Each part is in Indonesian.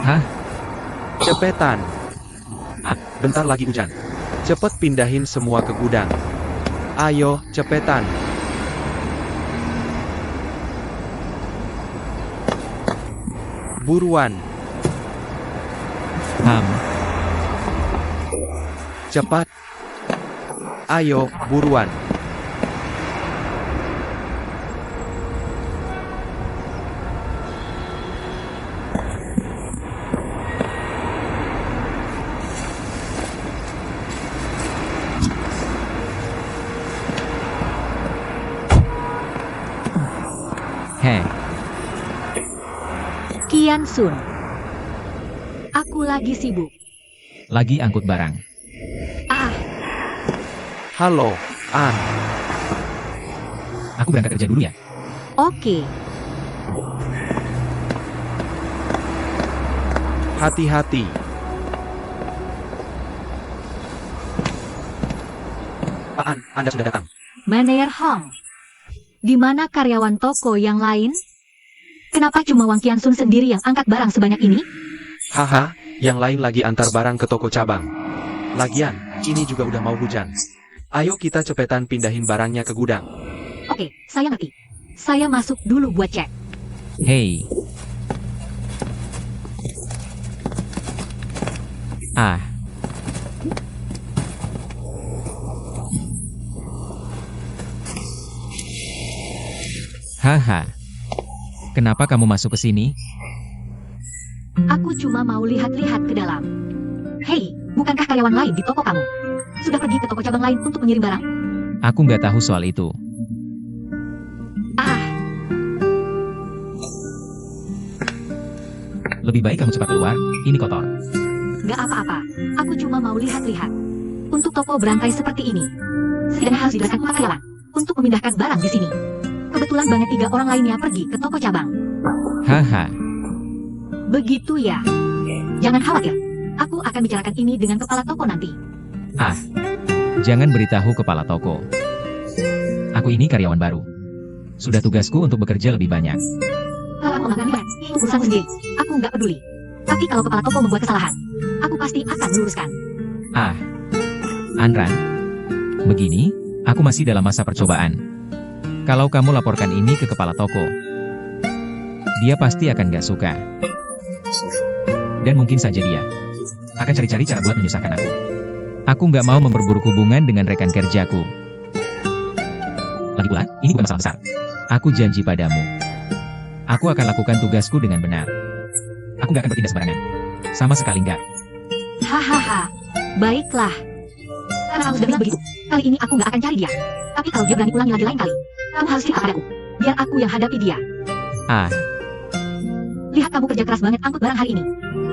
Hah? Cepetan. Bentar lagi hujan. Cepet pindahin semua ke gudang. Ayo, cepetan. Buruan. Cepat. Ayo, buruan. Heh, Qian Sun. Aku lagi sibuk. lagi angkut barang. Ah, Halo, An. Aku berangkat kerja dulu ya. oke. Hati-hati. An, Anda sudah datang. Manager Hong. Di mana karyawan toko yang lain? Kenapa cuma Wang Qiansun sendiri yang angkat barang sebanyak ini? Haha, yang lain lagi antar barang ke toko cabang. Lagian, ini juga udah mau hujan. Ayo kita cepetan pindahin barangnya ke gudang. Oke, saya ngerti. Saya masuk dulu buat cek. Hei. Ah, haha. Kenapa kamu masuk ke sini? Aku cuma mau lihat-lihat ke dalam. Hei, bukankah karyawan lain di toko kamu sudah pergi ke toko cabang lain untuk mengirim barang? Aku nggak tahu soal itu. Ah, Lebih baik kamu cepat keluar, ini kotor. nggak apa-apa. Aku cuma mau lihat-lihat. Untuk toko berantai seperti ini, setidaknya harus dijelaskan 4 karyawan untuk memindahkan barang di sini. Kebetulan banyak 3 orang lainnya pergi ke toko cabang. Haha, Begitu ya. Jangan khawatir. Aku akan bicarakan ini dengan kepala toko nanti. jangan beritahu kepala toko. Aku ini karyawan baru. Sudah tugasku untuk bekerja lebih banyak. Kalau aku melanggar nilai, urusan sendiri. Aku nggak peduli. Tapi kalau kepala toko membuat kesalahan, aku pasti akan meluruskan. Anran, begini, aku masih dalam masa percobaan. Kalau kamu laporkan ini ke kepala toko, dia pasti akan gak suka. Dan mungkin saja dia akan cari-cari cara buat menyusahkan aku. Aku nggak mau memperburuk hubungan dengan rekan kerjaku. Lagi pula, ini bukan masalah besar. Aku janji padamu. Aku akan lakukan tugasku dengan benar. Aku nggak akan bertindak sembarangan. Sama sekali nggak. Hahaha. Baiklah. Karena kamu sudah bilang begitu, kali ini aku nggak akan cari dia. Tapi kalau dia berani ulangi lagi lain kali, kamu harus cerita padaku. Biar aku yang hadapi dia. Lihat kamu kerja keras banget angkut barang hari ini.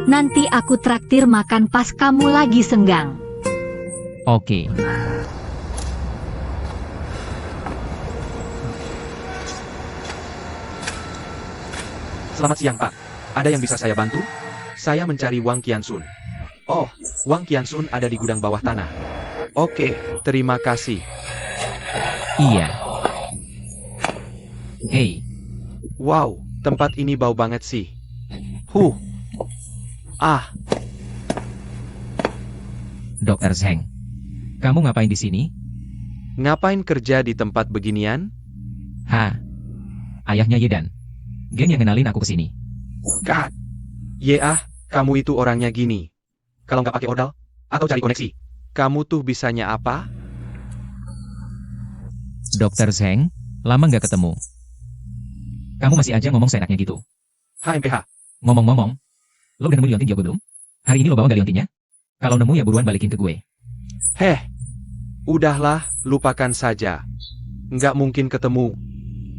Nanti aku traktir makan pas kamu lagi senggang. Oke. Selamat siang, Pak. Ada yang bisa saya bantu? Saya mencari Wang Qiansun. Oh, Wang Qiansun ada di gudang bawah tanah. Oke, terima kasih. Iya. Hei, Wow, tempat ini bau banget sih. Ah, Dr. Zheng. Kamu ngapain di sini? ngapain kerja di tempat beginian? Ayahnya Yedan. Geng yang kenalin aku ke sini. Kak. Kamu itu orangnya gini. Kalau nggak pakai odal, atau cari koneksi, kamu tuh bisanya apa? Dr. Zheng, lama nggak ketemu. Kamu masih aja ngomong seenaknya gitu. HMPH. Ngomong-ngomong, lo udah nemu liontin jago belum? Hari ini lo bawa nggak liontinnya? Kalau nemu ya buruan balikin ke gue. Udahlah, lupakan saja. Nggak mungkin ketemu.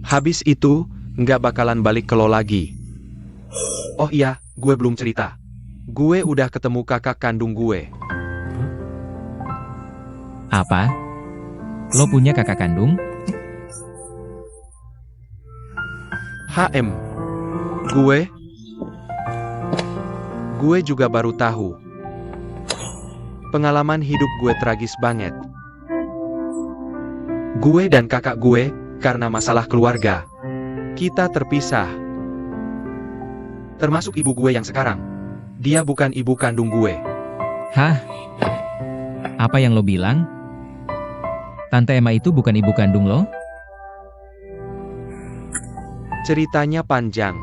Habis itu, nggak bakalan balik ke lo lagi. Oh iya, gue belum cerita. Gue udah ketemu kakak kandung gue. Apa? Lo punya kakak kandung? Gue juga baru tahu. Pengalaman hidup gue tragis banget. Gue dan kakak gue, karena masalah keluarga, kita terpisah. Termasuk ibu gue yang sekarang. Dia bukan ibu kandung gue. Hah? Apa yang lo bilang? Tante Emma itu bukan ibu kandung lo? Ceritanya panjang.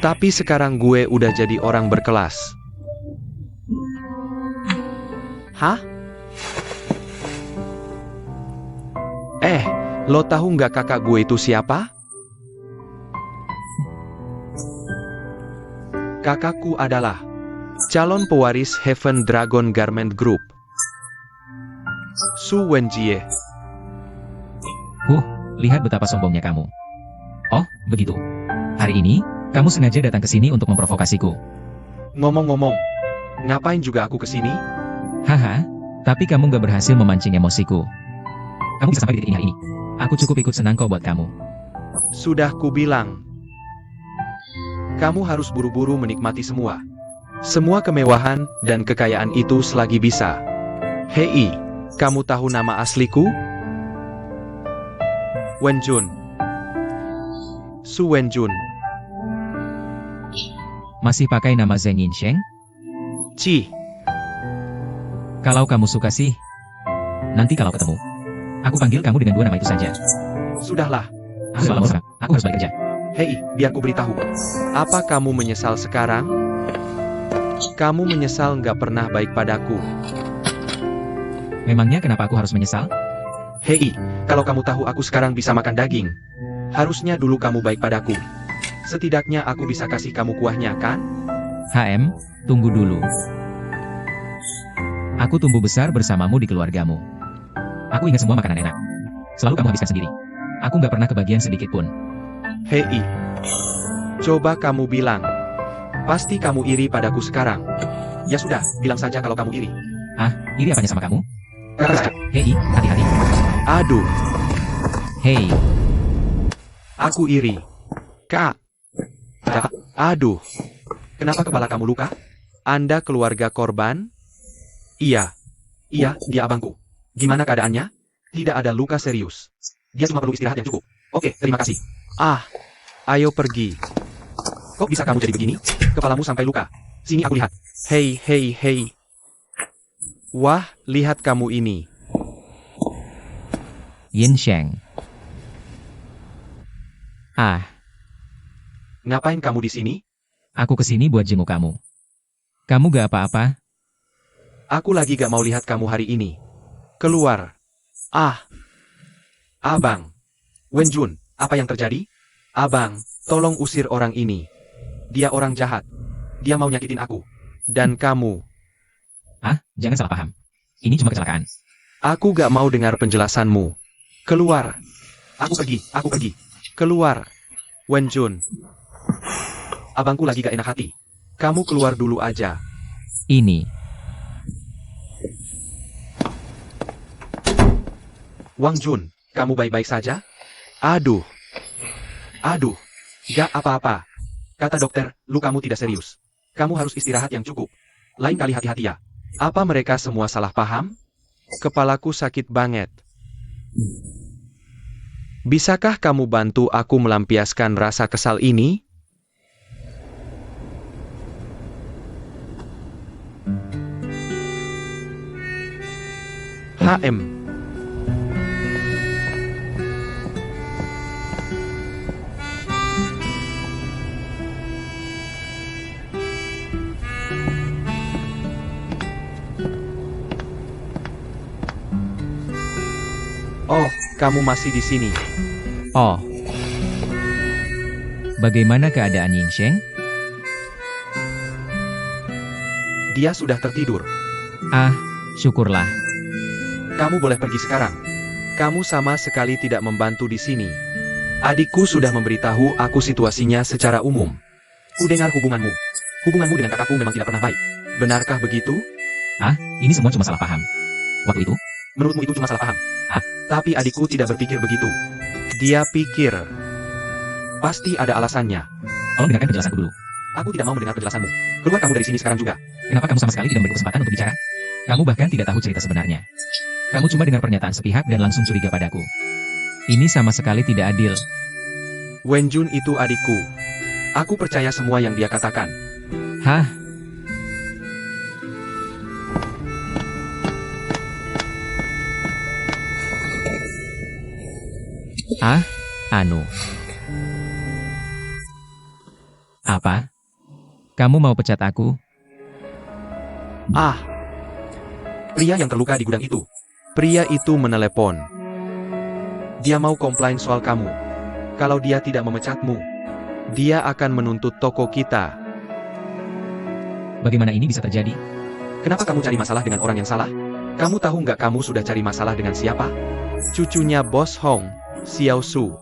Tapi sekarang gue udah jadi orang berkelas. Hah? Lo tahu nggak kakak gue itu siapa? Kakakku adalah calon pewaris Heaven Dragon Garment Group, Su Wenjie. Lihat betapa sombongnya kamu. Oh, begitu. Hari ini, kamu sengaja datang ke sini untuk memprovokasiku. Ngomong-ngomong, ngapain juga aku ke sini? Haha, tapi kamu gak berhasil memancing emosiku. Kamu bisa sampai di titik ini hari ini. Aku cukup ikut senang kok buat kamu. Sudah kubilang. Kamu harus buru-buru menikmati semua. Semua kemewahan dan kekayaan itu selagi bisa. Hei, kamu tahu nama asliku? Wenjun. Su Wenjun. Masih pakai nama Zheng Yinsheng? Ci. Kalau kamu suka sih. Nanti kalau ketemu, aku panggil kamu dengan dua nama itu saja. Sudahlah. Aku harus balik kerja. Hei, biar ku beritahu. Apa kamu menyesal sekarang? Kamu menyesal nggak pernah baik padaku. Memangnya kenapa aku harus menyesal? Hei, kalau kamu tahu aku sekarang bisa makan daging, harusnya dulu kamu baik padaku. Setidaknya aku bisa kasih kamu kuahnya, kan? HM, tunggu dulu. Aku tumbuh besar bersamamu di keluargamu. Aku ingat semua makanan enak. Selalu kamu habiskan sendiri. Aku nggak pernah kebagian sedikit pun. Hei, coba kamu bilang. Pasti kamu iri padaku sekarang. Ya sudah, bilang saja kalau kamu iri. Iri apanya sama kamu? Kata, Hei, hati-hati. aduh, Hei, aku iri. Kak. Aduh. Kenapa kepala kamu luka? Anda keluarga korban? Iya. Iya, dia abangku. Gimana keadaannya? Tidak ada luka serius. Dia cuma perlu istirahat yang cukup. Oke, terima kasih. Ayo pergi. Kok bisa kamu jadi begini? Kepalamu sampai luka. Sini aku lihat. Hei, hei, hei. Wah, lihat kamu ini. Yinsheng. Ngapain kamu di sini? Aku kesini buat jenguk kamu. Kamu gak apa-apa? Aku lagi gak mau lihat kamu hari ini. Keluar. Abang. Wenjun, apa yang terjadi? Abang, tolong usir orang ini. Dia orang jahat. Dia mau nyakitin aku. Dan kamu. Jangan salah paham. Ini cuma kecelakaan. Aku gak mau dengar penjelasanmu. Keluar. Aku pergi. Keluar. Wenjun. Abangku lagi gak enak hati. Kamu keluar dulu aja. Ini. Wang Jun, kamu baik-baik saja? Aduh. Gak apa-apa. Kata dokter, lukamu tidak serius. Kamu harus istirahat yang cukup. Lain kali hati-hati ya. Apa mereka semua salah paham? Kepalaku sakit banget. Bisakah kamu bantu aku melampiaskan rasa kesal ini? HM. Oh, kamu masih di sini. Oh. Bagaimana keadaan Yinsheng? Dia sudah tertidur. Syukurlah. Kamu boleh pergi sekarang. Kamu sama sekali tidak membantu di sini. Adikku sudah memberitahu aku situasinya secara umum. Ku dengar hubunganmu. Hubunganmu dengan kakakku memang tidak pernah baik. Benarkah begitu? Ini semua cuma salah paham. Waktu itu? Menurutmu itu cuma salah paham? Tapi adikku tidak berpikir begitu. Dia pikir. Pasti ada alasannya. Tolong dengarkan penjelasanku dulu. Aku tidak mau mendengar penjelasanmu. Keluar kamu dari sini sekarang juga. Kenapa kamu sama sekali tidak memberi kesempatan untuk bicara? Kamu bahkan tidak tahu cerita sebenarnya. Kamu cuma dengar pernyataan sepihak dan langsung curiga padaku. Ini sama sekali tidak adil. Wenjun itu adikku. Aku percaya semua yang dia katakan. Hah? Anu. Apa? Kamu mau pecat aku? Ah. Pria yang terluka di gudang itu. Pria itu menelepon. Dia mau komplain soal kamu. Kalau dia tidak memecatmu, dia akan menuntut toko kita. Bagaimana ini bisa terjadi? Kenapa kamu cari masalah dengan orang yang salah? Kamu tahu nggak kamu sudah cari masalah dengan siapa? Cucunya Bos Hong, Xiao Su.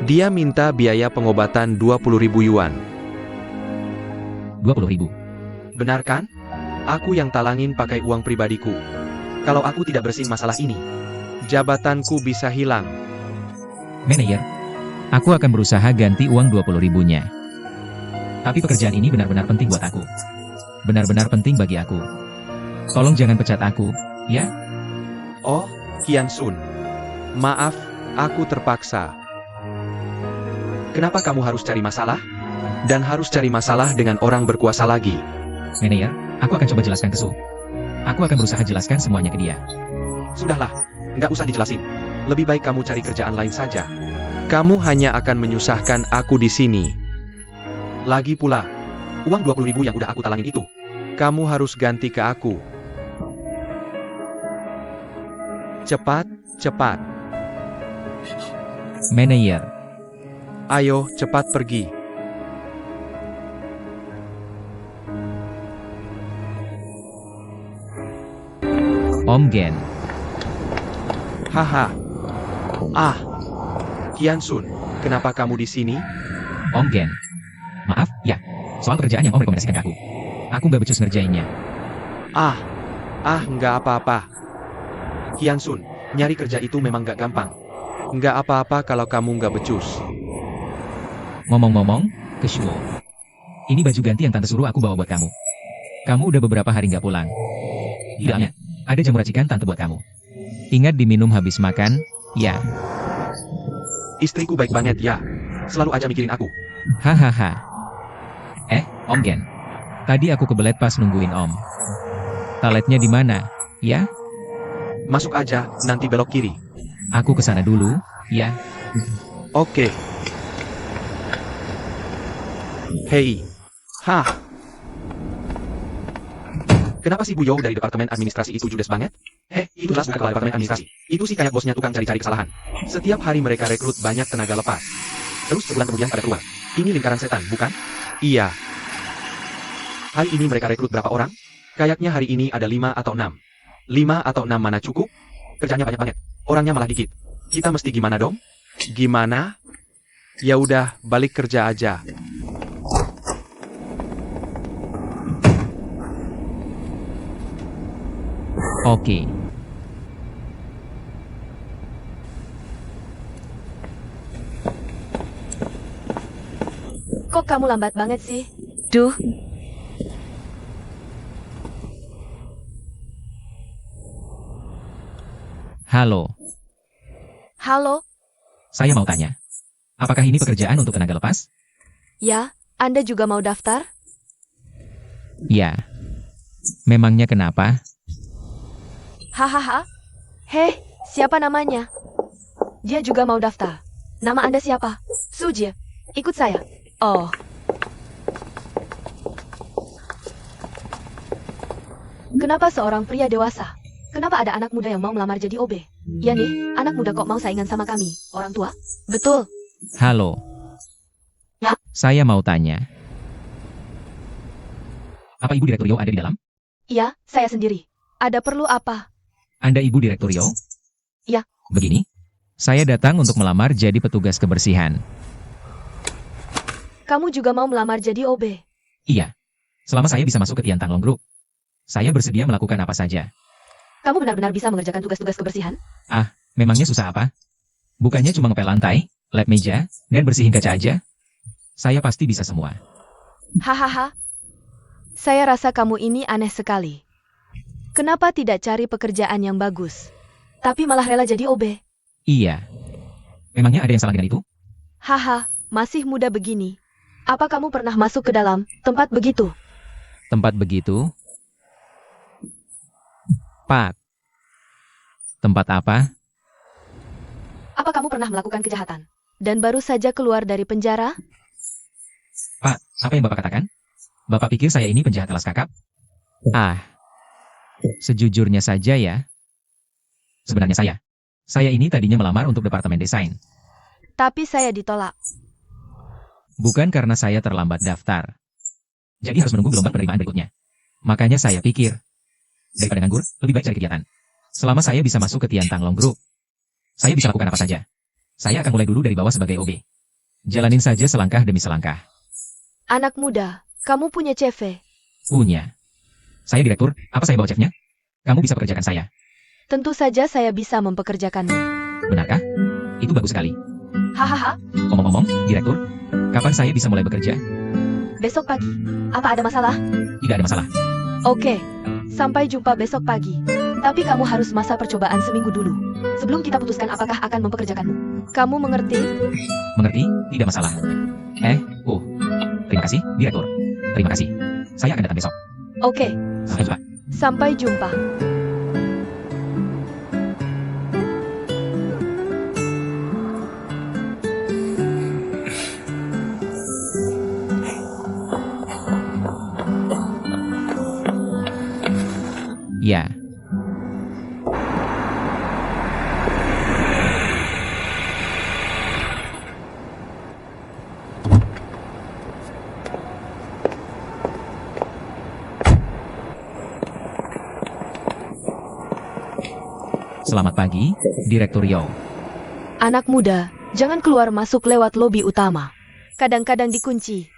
Dia minta biaya pengobatan 20.000 yuan. 20.000. Benar kan? Aku yang talangin pakai uang pribadiku. Kalau aku tidak bersihin masalah ini, jabatanku bisa hilang. Manajer, aku akan berusaha ganti uang 20.000-nya. Tapi pekerjaan ini benar-benar penting buat aku. Benar-benar penting bagi aku. Tolong jangan pecat aku, ya? Oh, Qian Sun. Maaf, aku terpaksa. Kenapa kamu harus cari masalah? Dan harus cari masalah dengan orang berkuasa lagi. Manajer, aku akan coba jelaskan ke Su. Aku akan berusaha jelaskan semuanya ke dia. Sudahlah, nggak usah dijelasin. Lebih baik kamu cari kerjaan lain saja. Kamu hanya akan menyusahkan aku di sini. Lagi pula, uang 20.000 yang udah aku talangin itu, kamu harus ganti ke aku. Cepat, cepat. Manajer, Ayo, cepat pergi. Om Gen. Haha. Ah. Qian Sun, kenapa kamu di sini? Om Gen. Maaf, ya. Soal pekerjaan yang Om rekomendasikan ke aku. Aku nggak becus ngerjainnya. Nggak apa-apa. Qian Sun, nyari kerja itu memang nggak gampang. Nggak apa-apa kalau kamu nggak becus. Ngomong-ngomong, ke Shuo. Ini baju ganti yang tante suruh aku bawa buat kamu. Kamu udah beberapa hari nggak pulang. Di dalamnya, ada jamu racikan tante buat kamu. Ingat diminum habis makan, ya. Istriku baik banget ya. Selalu aja mikirin aku. Hahaha. Om Gen. Tadi aku kebelet pas nungguin Om. Toiletnya di mana, ya? Masuk aja, nanti belok kiri. Aku kesana dulu, ya. Oke. Hei. Hah. Kenapa si Bu You dari departemen administrasi itu judes banget? Itu jelas bukan kepala departemen administrasi. Itu sih kayak bosnya tukang cari-cari kesalahan. Setiap hari mereka rekrut banyak tenaga lepas. Terus sebulan kemudian pada keluar. Ini lingkaran setan, bukan? Iya. Hari ini mereka rekrut berapa orang? Kayaknya hari ini ada 5 atau 6. 5 atau 6 mana cukup? Kerjanya banyak banget. Orangnya malah dikit. Kita mesti gimana dong? Gimana? Ya udah, balik kerja aja. Oke. Kok kamu lambat banget sih? Duh. Halo. Halo? Saya mau tanya. Apakah ini pekerjaan untuk tenaga lepas? Ya, Anda juga mau daftar? Ya. Memangnya kenapa? Hahaha. Hei, siapa namanya? Dia juga mau daftar. Nama Anda siapa? Sujie. Ikut saya. Oh. Kenapa seorang pria dewasa? Kenapa ada anak muda yang mau melamar jadi OB? Ya nih, anak muda kok mau saingan sama kami, orang tua? Betul. Halo. Ya. Saya mau tanya. Apa Ibu Direktur Yo ada di dalam? Iya, saya sendiri. Ada perlu apa? Anda Ibu Direktur Yo? Ya. Begini. Saya datang untuk melamar jadi petugas kebersihan. Kamu juga mau melamar jadi OB? Iya. Selama saya bisa masuk ke Tian Tanglong Group, saya bersedia melakukan apa saja. Kamu benar-benar bisa mengerjakan tugas-tugas kebersihan? Memangnya susah apa? Bukannya cuma ngepel lantai, lap meja, dan bersihin kaca aja? Saya pasti bisa semua. Hahaha. Saya rasa kamu ini aneh sekali. Kenapa tidak cari pekerjaan yang bagus? Tapi malah rela jadi OB? Iya. Memangnya ada yang salah dengan itu? Haha, masih muda begini. Apa kamu pernah masuk ke dalam tempat begitu? Tempat begitu? Pak. Tempat apa? Apa kamu pernah melakukan kejahatan? Dan baru saja keluar dari penjara? Pak, apa yang Bapak katakan? Bapak pikir saya ini penjahat kelas kakap? Ah, sejujurnya saja ya. Sebenarnya saya ini tadinya melamar untuk departemen desain. Tapi saya ditolak. Bukan karena saya terlambat daftar. Jadi harus menunggu gelombang penerimaan berikutnya. Makanya saya pikir, daripada nganggur, lebih baik cari kegiatan. Selama saya bisa masuk ke Tian Tanglong Group, saya bisa lakukan apa saja. Saya akan mulai dulu dari bawah sebagai OB. Jalanin saja selangkah demi selangkah. Anak muda, kamu punya CV. Punya. Saya direktur, apa saya bawa chefnya? Kamu bisa pekerjakan saya. Tentu saja saya bisa mempekerjakanmu. Benarkah? Itu bagus sekali. Hahaha, Omong-omong, direktur, kapan saya bisa mulai bekerja? besok pagi. Apa ada masalah? Tidak ada masalah. Oke, sampai jumpa besok pagi. Tapi kamu harus masa percobaan seminggu dulu. Sebelum kita putuskan apakah akan mempekerjakanmu. Kamu mengerti? Mengerti? Tidak masalah. Terima kasih, direktur. Terima kasih. Saya akan datang besok. Oke, Sampai jumpa. sampai jumpa. Ya. Selamat pagi, Direktur Yao. Anak muda, jangan keluar masuk lewat lobi utama. Kadang-kadang dikunci.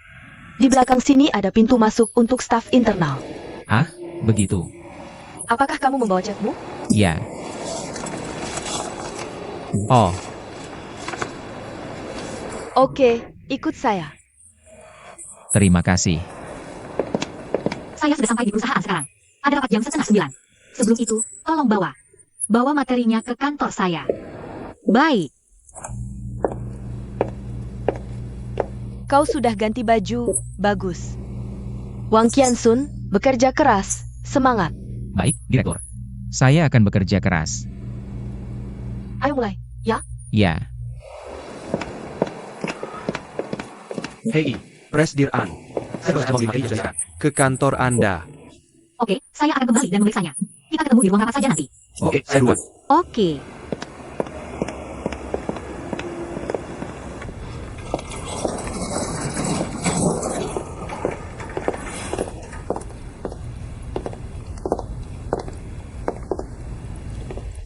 Di belakang sini ada pintu masuk untuk staf internal. Begitu. Apakah kamu membawa cekmu? Ya. Oh, Oke, ikut saya. terima kasih. Saya sudah sampai di perusahaan sekarang. Ada rapat jam 8:30. Sebelum itu, tolong bawa materinya ke kantor saya. Baik. Kau sudah ganti baju, bagus. Wang Qiansun, bekerja keras, semangat. Baik, Direktur. Saya akan bekerja keras. Ayo mulai, ya? Ya. Hei, Presdir An. Saya harus memilih jejak ke kantor Anda. Oke, saya akan kembali dan memeriksanya. Kita ketemu di ruang apa saja nanti. Oke, saya duluan. Oke.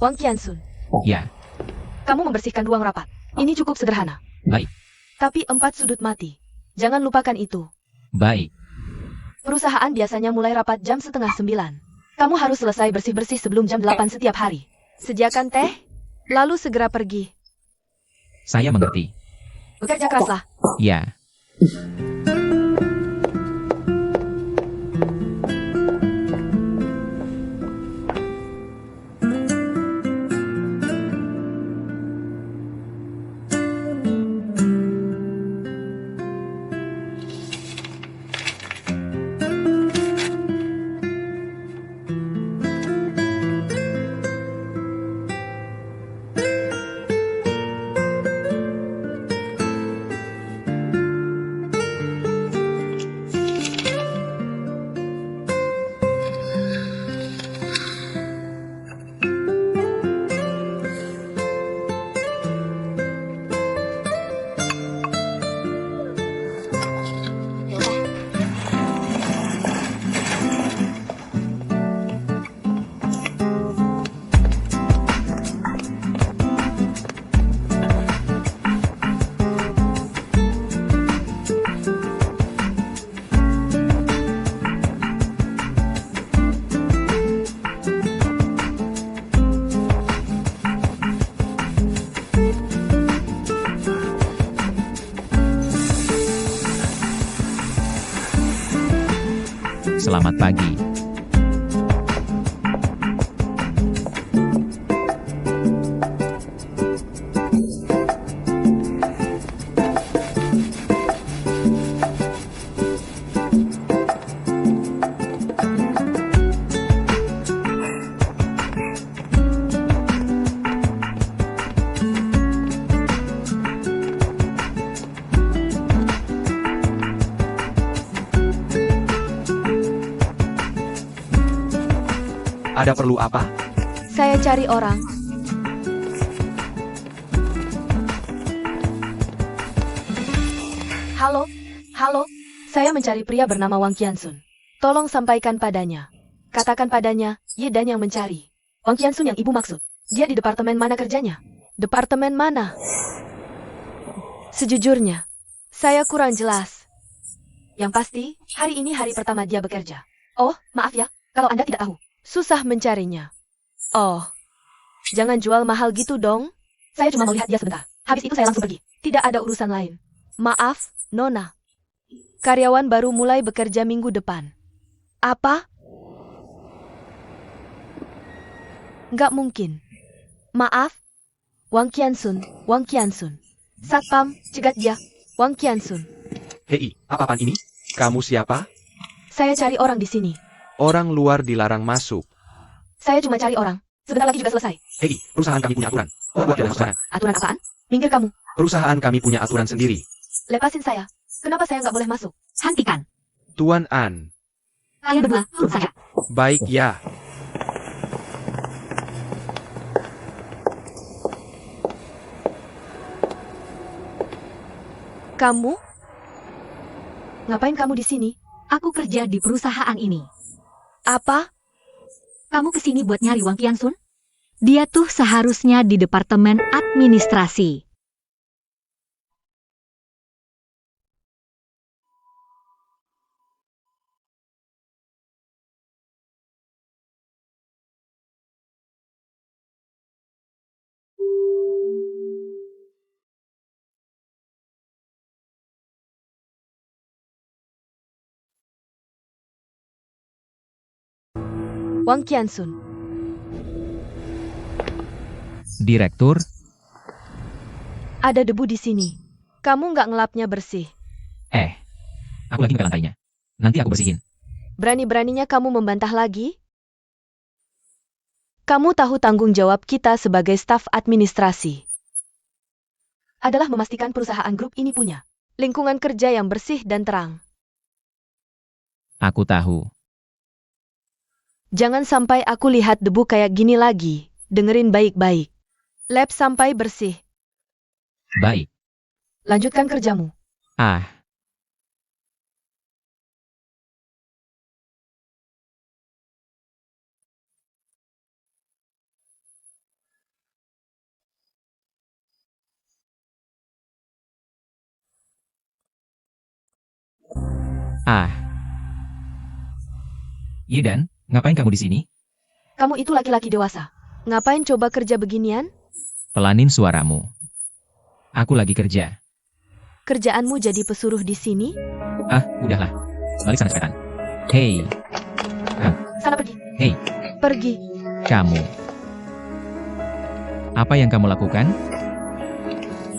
Wang Qiansun, Ya. kamu membersihkan ruang rapat. Ini cukup sederhana. Baik. Tapi 4 sudut mati. Jangan lupakan itu. Baik. Perusahaan biasanya mulai rapat jam 8:30. Kamu harus selesai bersih-bersih sebelum jam 8 setiap hari. Sediakan teh, lalu segera pergi. Saya mengerti. Bekerja keraslah. Ya. Selamat pagi. Ada perlu apa? Saya cari orang. Halo, halo. Saya mencari pria bernama Wang Qiansun. Tolong sampaikan padanya. Katakan padanya, Yedan yang mencari. Wang Qiansun yang ibu maksud. Dia di departemen mana kerjanya? Departemen mana? Sejujurnya, saya kurang jelas. Yang pasti, hari ini hari pertama dia bekerja. Oh, maaf ya, kalau Anda tidak tahu. Susah mencarinya. Oh, jangan jual mahal gitu dong. Saya cuma mau lihat dia sebentar. Habis itu saya langsung pergi. Tidak ada urusan lain. Maaf, Nona. Karyawan baru mulai bekerja minggu depan. Apa? Nggak mungkin. Maaf. Wang Qiansun, Wang Qiansun. Satpam, cegat dia. Wang Qiansun. Hei, apa-apaan ini? Kamu siapa? Saya cari orang di sini. Orang luar dilarang masuk. Saya cuma cari orang. Sebentar lagi juga selesai. Hei, perusahaan kami punya aturan. Buat jalan sana. Aturan apaan? Minggir kamu. Perusahaan kami punya aturan sendiri. Lepasin saya. Kenapa saya nggak boleh masuk? Hentikan. Tuan An. Kalian berdua, turun saja. Baik ya. Kamu? Ngapain kamu di sini? Aku kerja di perusahaan ini. Apa? Kamu kesini buat nyari Wang Qiansun? Dia tuh seharusnya di departemen administrasi. Wang Qiansun. Direktur, Ada debu di sini. Kamu nggak ngelapnya bersih. aku lagi ke lantainya. Nanti aku bersihin. Berani-beraninya kamu membantah lagi? Kamu tahu tanggung jawab kita sebagai staf administrasi adalah memastikan perusahaan grup ini punya lingkungan kerja yang bersih dan terang. Aku tahu. Jangan sampai aku lihat debu kayak gini lagi. Dengerin baik-baik. Lap sampai bersih. Baik. Lanjutkan kerjamu. Ah, Yedan, ngapain kamu di sini? Kamu itu laki-laki dewasa. Ngapain coba kerja beginian? Pelanin suaramu. Aku lagi kerja. Kerjaanmu jadi pesuruh di sini? Ah, udahlah. Balik sana sekarang. Hei, Sana pergi. Hei. Pergi. kamu. Apa yang kamu lakukan?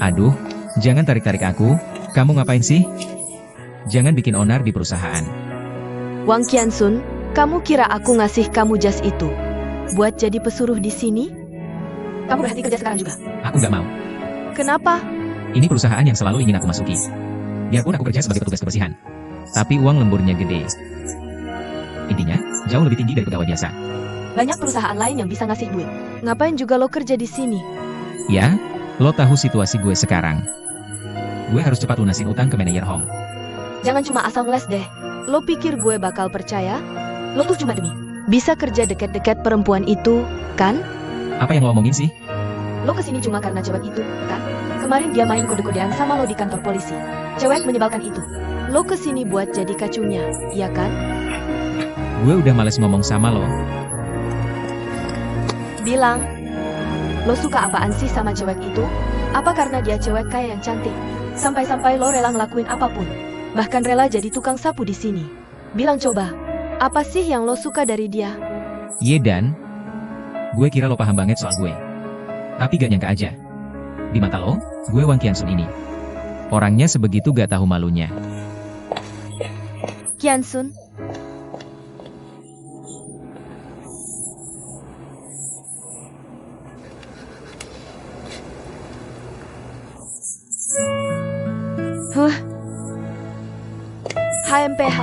Aduh, jangan tarik-tarik aku. Kamu ngapain sih? Jangan bikin onar di perusahaan. Wang Qiansun, kamu kira aku ngasih kamu jas itu buat jadi pesuruh di sini? Kamu berhenti kerja sekarang juga. Aku nggak mau. Kenapa? Ini perusahaan yang selalu ingin aku masuki. Biarpun aku kerja sebagai petugas kebersihan. Tapi uang lemburnya gede. Intinya, jauh lebih tinggi dari pegawai biasa. Banyak perusahaan lain yang bisa ngasih duit. Ngapain juga lo kerja di sini? Ya, lo tahu situasi gue sekarang. Gue harus cepat lunasin utang ke manajer Hong. Jangan cuma asal ngeles deh. Lo pikir gue bakal percaya? Lo tuh cuma demi. Bisa kerja deket-deket perempuan itu, kan? Apa yang lo omongin sih? Lo kesini cuma karena cewek itu, kan? Kemarin dia main kode-kodean sama lo di kantor polisi. Cewek menyebalkan itu. Lo kesini buat jadi kacunya, ya kan? Gue udah males ngomong sama lo. Bilang, lo suka apaan sih sama cewek itu? Apa karena dia cewek kaya yang cantik? Sampai-sampai lo rela ngelakuin apapun. Bahkan rela jadi tukang sapu di sini. Bilang coba, apa sih yang lo suka dari dia? Yedan, gue kira lo paham banget soal gue. Tapi gak nyangka aja. Di mata lo, gue Wang Qiansun ini. Orangnya sebegitu gak tahu malunya. Qiansun, HMPH.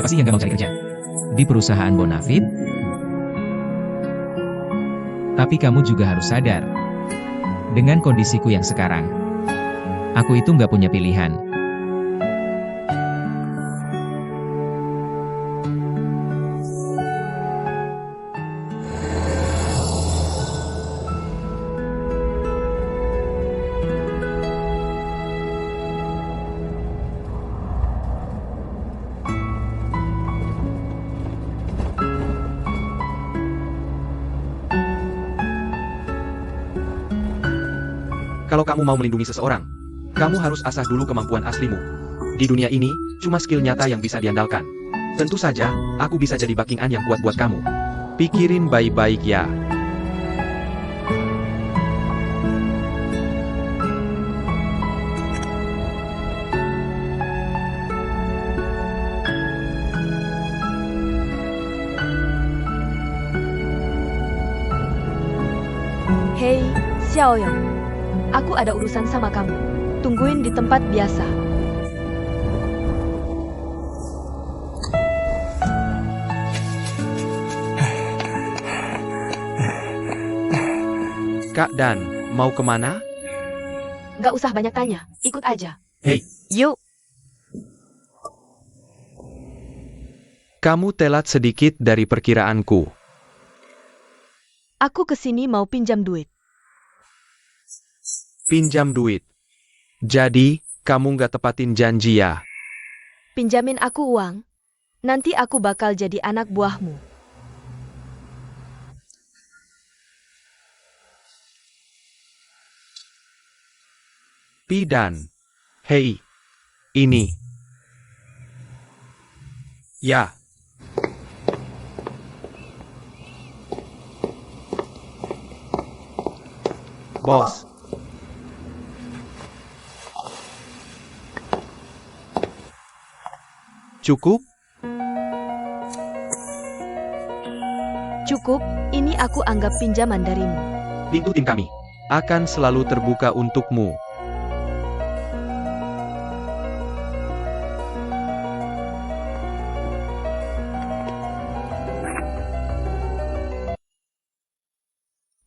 Siapa sih yang gak mau cari kerja? Di perusahaan Bonafit? Tapi kamu juga harus sadar. Dengan kondisiku yang sekarang, aku itu nggak punya pilihan. Kalau kamu mau melindungi seseorang, kamu harus asah dulu kemampuan aslimu. Di dunia ini, cuma skill nyata yang bisa diandalkan. Tentu saja, aku bisa jadi backingan yang kuat buat kamu. Pikirin baik-baik ya. Hei, Xiaoyong. Aku ada urusan sama kamu. Tungguin di tempat biasa. Kak Dan, mau kemana? Nggak usah banyak tanya, ikut aja. Hei. Yuk. Kamu telat sedikit dari perkiraanku. Aku kesini mau pinjam duit. Pinjam duit. Jadi, kamu nggak tepatin janji ya? Pinjamin aku uang. Nanti aku bakal jadi anak buahmu. Pidan. Hei. Ini. Ya. Bos. Cukup? Cukup, ini aku anggap pinjaman darimu. Pintu tim kami akan selalu terbuka untukmu.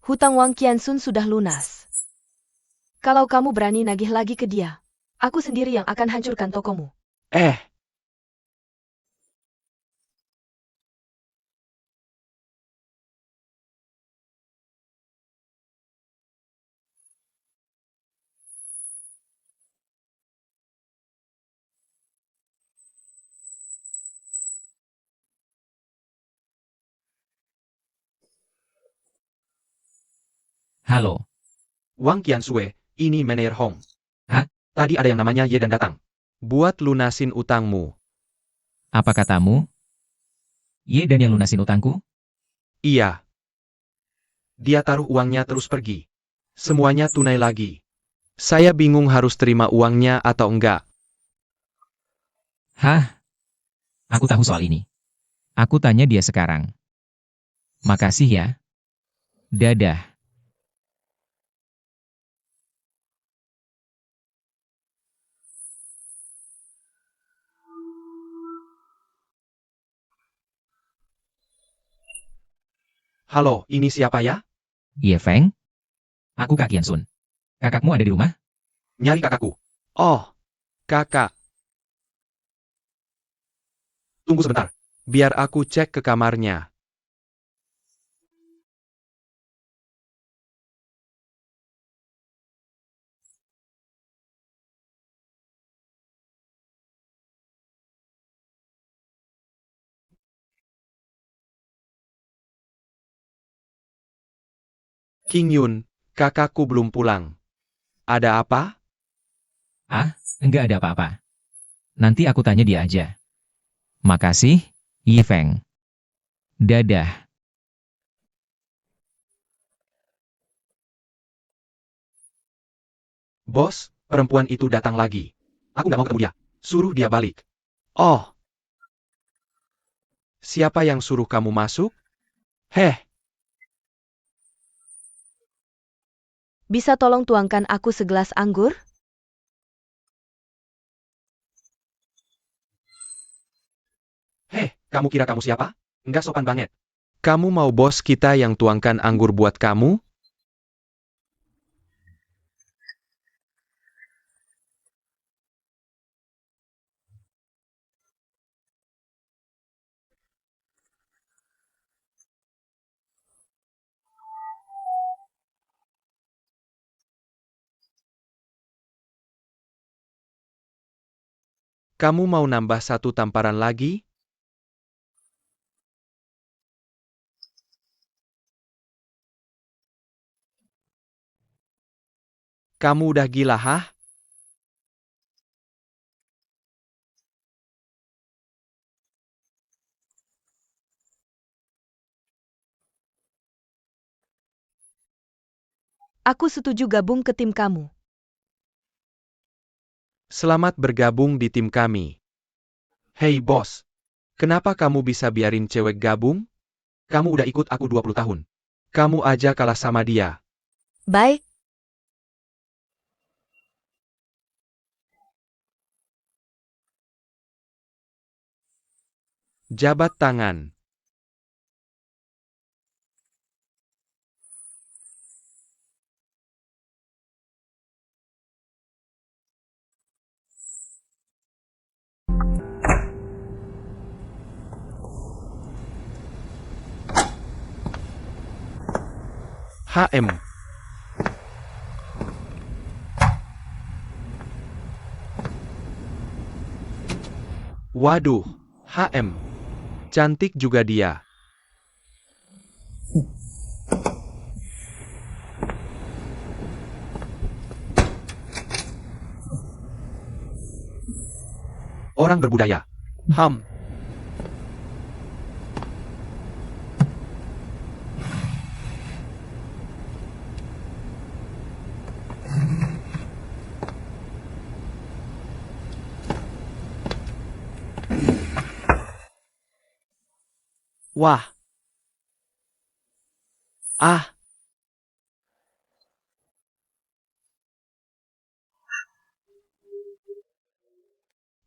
Hutang Wang Qiansun sudah lunas. Kalau kamu berani nagih lagi ke dia, aku sendiri yang akan hancurkan tokomu. Halo, Wang Qiansue, ini Manager Hong. Hah? Tadi ada yang namanya Ye dan datang. Buat lunasin utangmu. apa katamu? Ye dan yang lunasin utangku? Iya. Dia taruh uangnya terus pergi. Semuanya tunai lagi. Saya bingung harus terima uangnya atau enggak. Hah? Aku tahu soal ini. Aku tanya dia sekarang. Makasih ya. Dadah. Halo, ini siapa ya? Ye Feng? Aku Kak Qiansun. Kakakmu ada di rumah? Nyari kakakku. Oh, kakak. Tunggu sebentar. Biar aku cek ke kamarnya. King Yun, kakakku belum pulang. Ada apa? Enggak ada apa-apa. Nanti aku tanya dia aja. Makasih, Ye Feng. Dadah. Bos, perempuan itu datang lagi. Aku nggak mau ketemu dia. Suruh dia balik. Oh. Siapa yang suruh kamu masuk? Heh, Bisa tolong tuangkan aku segelas anggur? Kamu kira kamu siapa? Nggak sopan banget. Kamu mau bos kita yang tuangkan anggur buat kamu? Kamu mau nambah satu tamparan lagi? Kamu udah gila, hah? Aku setuju gabung ke tim kamu. Selamat bergabung di tim kami. Hei bos, kenapa kamu bisa biarin cewek gabung? Kamu udah ikut aku 20 tahun. Kamu aja kalah sama dia. Baik, Jabat tangan. HM. Waduh, HM. Cantik juga dia. Orang berbudaya. Ham. Wah. Ah.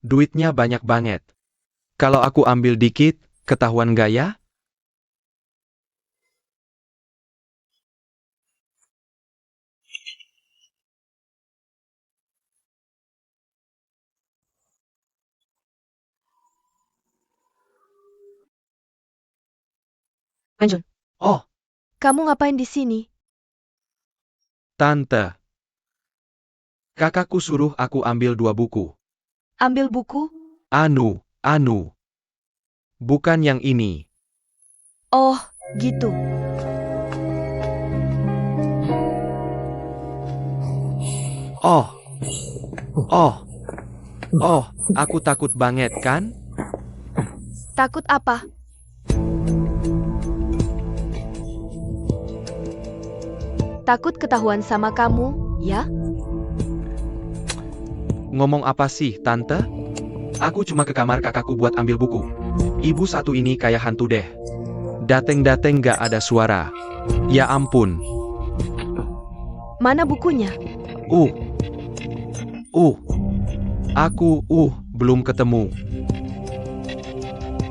Duitnya banyak banget. Kalau aku ambil dikit, ketahuan gaya? Wenjun, Oh, kamu ngapain di sini? tante. Kakakku suruh aku ambil 2 buku. Ambil buku? Anu. Bukan yang ini. Oh, gitu. Aku takut banget kan? Takut apa? Takut ketahuan sama kamu, ya? Ngomong apa sih, tante? Aku cuma ke kamar kakakku buat ambil buku. Ibu satu ini kayak hantu deh. Dateng-dateng gak ada suara. Ya ampun. Mana bukunya? Aku belum ketemu.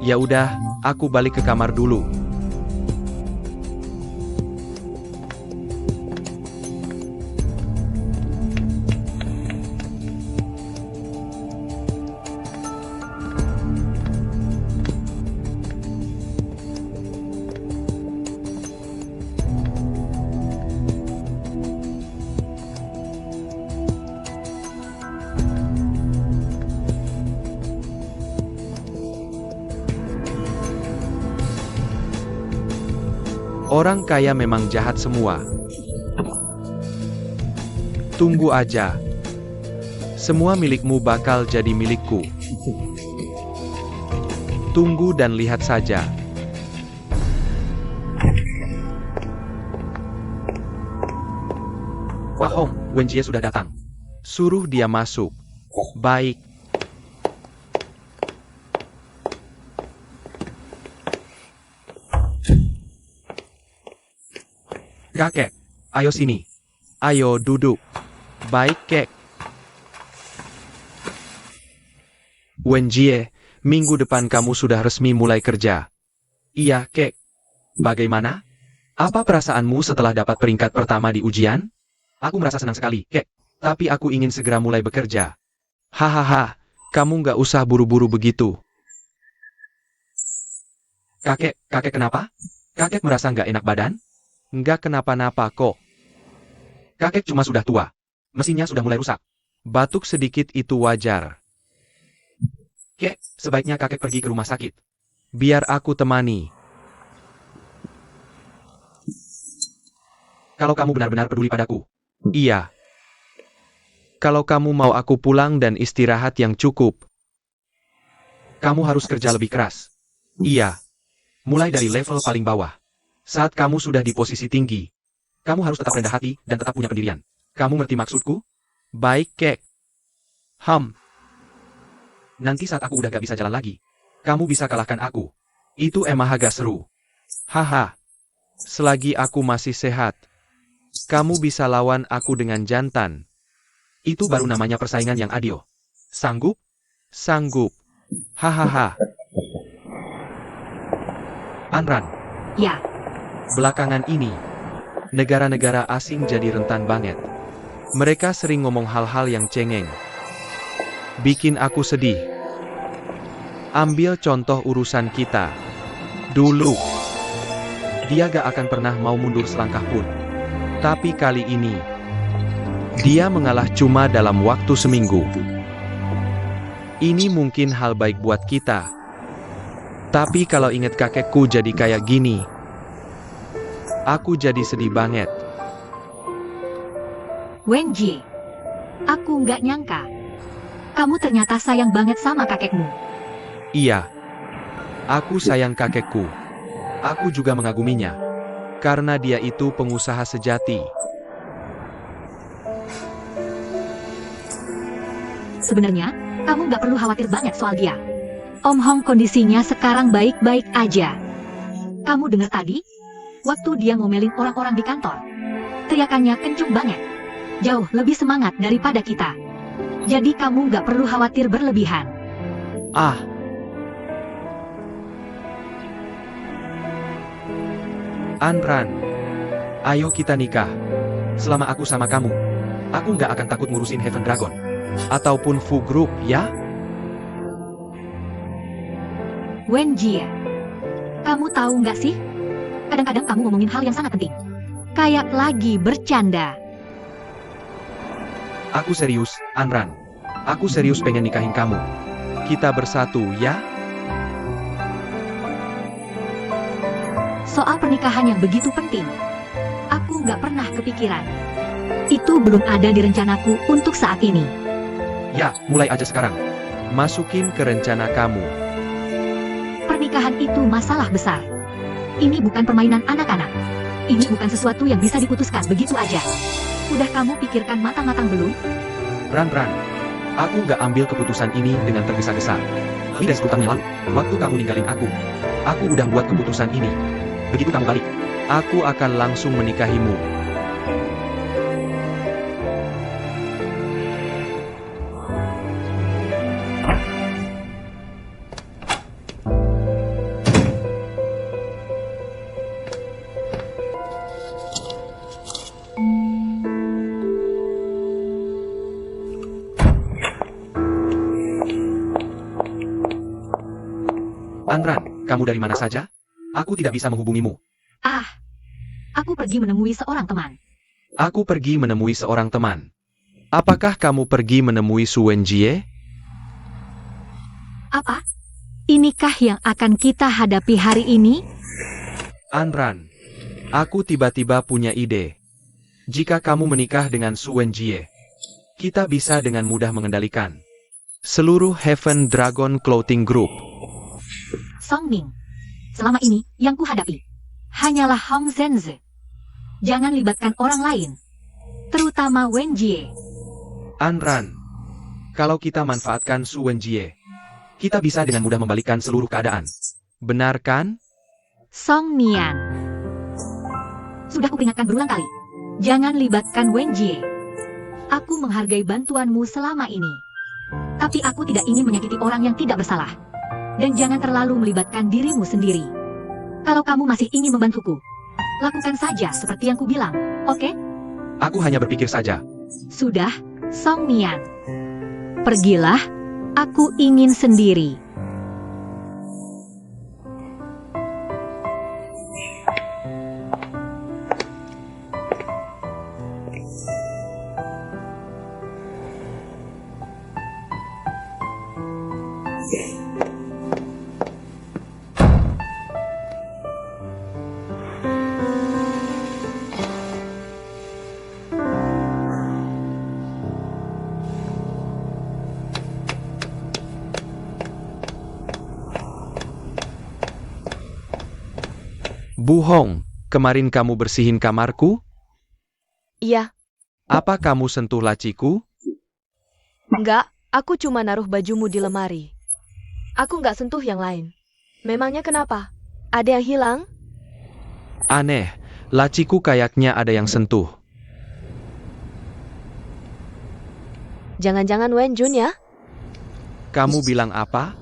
Ya udah, aku balik ke kamar dulu. Orang kaya memang jahat semua. Tunggu aja. Semua milikmu bakal jadi milikku. Tunggu dan lihat saja. Wah Hong, Wenjie sudah datang. Suruh dia masuk. Baik. Kakek, ayo sini. Ayo duduk. Baik, kek. Wenjie, Minggu depan kamu sudah resmi mulai kerja. Iya, Kek. Bagaimana? Apa perasaanmu setelah dapat peringkat pertama di ujian? Aku merasa senang sekali, Kek. Tapi aku ingin segera mulai bekerja. Hahaha, kamu nggak usah buru-buru begitu. Kakek kenapa? Kakek merasa nggak enak badan? Nggak kenapa-napa kok. Kakek cuma sudah tua. Mesinnya sudah mulai rusak. Batuk sedikit itu wajar. Kek, sebaiknya kakek pergi ke rumah sakit. Biar aku temani. Kalau kamu benar-benar peduli padaku. Iya. Kalau kamu mau aku pulang dan istirahat yang cukup, kamu harus kerja lebih keras. Iya. Mulai dari level paling bawah. Saat kamu sudah di posisi tinggi, kamu harus tetap rendah hati dan tetap punya pendirian. Kamu ngerti maksudku? Baik, Kek. Nanti saat aku udah gak bisa jalan lagi, kamu bisa kalahkan aku. Itu emang agak seru. Haha. Selagi aku masih sehat, kamu bisa lawan aku dengan jantan. Itu baru namanya persaingan yang adil. Sanggup? Sanggup. Hahaha. Anran. Ya, Belakangan ini, negara-negara asing jadi rentan banget. Mereka sering ngomong hal-hal yang cengeng. Bikin aku sedih. Ambil contoh urusan kita. Dulu, dia gak akan pernah mau mundur selangkah pun. Tapi kali ini, dia mengalah cuma dalam waktu seminggu. Ini mungkin hal baik buat kita. Tapi kalau inget kakekku jadi kayak gini, aku jadi sedih banget. Wenjie. Aku nggak nyangka. Kamu ternyata sayang banget sama kakekmu. Iya. Aku sayang kakekku. Aku juga mengaguminya. Karena dia itu pengusaha sejati. Sebenarnya, kamu nggak perlu khawatir banyak soal dia. Om Hong kondisinya sekarang baik-baik aja. Kamu dengar tadi? Waktu dia ngomelin orang-orang di kantor. Teriakannya kencung banget. Jauh lebih semangat daripada kita. Jadi kamu nggak perlu khawatir berlebihan. Ah. Anran. Ayo kita nikah. Selama aku sama kamu, aku nggak akan takut ngurusin Heaven Dragon. Ataupun Fu Group, ya? Wenjie, kamu tahu nggak sih? Kadang-kadang kamu ngomongin hal yang sangat penting. Kayak lagi bercanda. Aku serius, Anran. Aku serius pengen nikahin kamu. Kita bersatu, ya? Soal pernikahan yang begitu penting, aku nggak pernah kepikiran. Itu belum ada di rencanaku untuk saat ini. Ya, mulai aja sekarang. Masukin ke rencana kamu. Pernikahan itu masalah besar. Ini bukan permainan anak-anak. Ini bukan sesuatu yang bisa diputuskan begitu aja. Udah kamu pikirkan matang-matang belum? Ran, aku nggak ambil keputusan ini dengan tergesa-gesa. Lebih dari 10 tahun yang lalu, waktu kamu ninggalin aku udah buat keputusan ini. Begitu kamu balik, aku akan langsung menikahimu. Anran, kamu dari mana saja? Aku tidak bisa menghubungimu. Aku pergi menemui seorang teman. Aku pergi menemui seorang teman. Apakah kamu pergi menemui Su Wenjie? Apa? Inikah yang akan kita hadapi hari ini? Anran, aku tiba-tiba punya ide. Jika kamu menikah dengan Su Wenjie, kita bisa dengan mudah mengendalikan seluruh Heaven Dragon Clothing Group. Song Ning. Selama ini, yang kuhadapi hanyalah Hong Zhenze. Jangan libatkan orang lain, terutama Wenjie. Anran, kalau kita manfaatkan Su Wenjie, kita bisa dengan mudah membalikkan seluruh keadaan. Benar kan? Song Nian. Sudah kuperingatkan berulang kali. Jangan libatkan Wenjie. Aku menghargai bantuanmu selama ini. Tapi aku tidak ingin menyakiti orang yang tidak bersalah. Dan jangan terlalu melibatkan dirimu sendiri. Kalau kamu masih ingin membantuku, lakukan saja seperti yang kubilang, oke? Aku hanya berpikir saja. Sudah, Song Mian. Pergilah, aku ingin sendiri. Bu Hong, kemarin kamu bersihin kamarku? Iya, Apa kamu sentuh laciku? enggak, aku cuma naruh bajumu di lemari. Aku nggak sentuh yang lain. Memangnya kenapa? Ada yang hilang? Aneh, laciku kayaknya ada yang sentuh. Jangan-jangan Wen Jun ya? Kamu bilang apa?